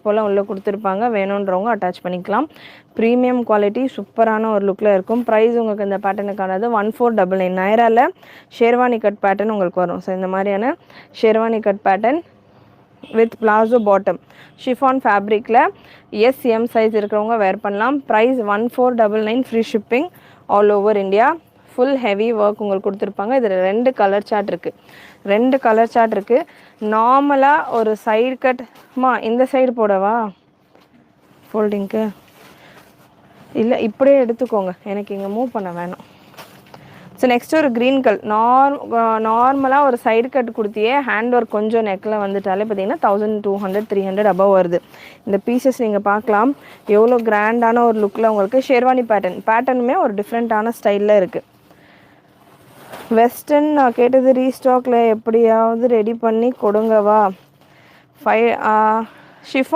போல் உள்ளே கொடுத்துருப்பாங்க. வேணுன்றவங்க அட்டாச் பண்ணிக்கலாம். ப்ரீமியம் குவாலிட்டி சூப்பரான ஒரு லுக்கில் இருக்கும். ப்ரைஸ் உங்களுக்கு இந்த பேட்டர்னுக்கானது 1499 நாயராவில் ஷேர்வானி கட் பேட்டர்ன் உங்களுக்கு வரும். ஸோ இந்த மாதிரியான sherwani cut pattern with palazzo bottom chiffon ஃபேப்ரிக்கில் எம் சைஸ் இருக்கிறவங்க வேர் பண்ணலாம். Price 1499 free shipping all over India. Full heavy work உங்களுக்கு கொடுத்துருப்பாங்க. இதில் 2 கலர் சார்ட் இருக்குது. 2 கலர் சார்ட் இருக்குது. நார்மலாக ஒரு சைடு கட்மா இந்த சைடு போடவா ஃபோல்டிங்க்கு இல்லை இப்படியே எடுத்துக்கோங்க, எனக்கு இங்கே மூவ் பண்ண வேணும். ஸோ நெக்ஸ்ட் ஒரு க்ரீன் கலர் நார்மலாக ஒரு சைடு கட் கொடுத்தியே ஹேண்ட் ஒர்க் கொஞ்சம் நெக்கில் வந்துட்டாலே பார்த்தீங்கன்னா 1200 300 அபவ் வருது. இந்த பீசஸ் நீங்கள் பார்க்கலாம் எவ்வளோ கிராண்டான ஒரு லுக்கில் உங்களுக்கு ஷேர்வானி பேட்டர்னுமே ஒரு டிஃப்ரெண்ட்டான ஸ்டைலில் இருக்குது. வெஸ்டர்ன் நான் கேட்டது ரீஸ்டாக்கில் எப்படியாவது ரெடி பண்ணி கொடுங்கவா. ஷிஃபான்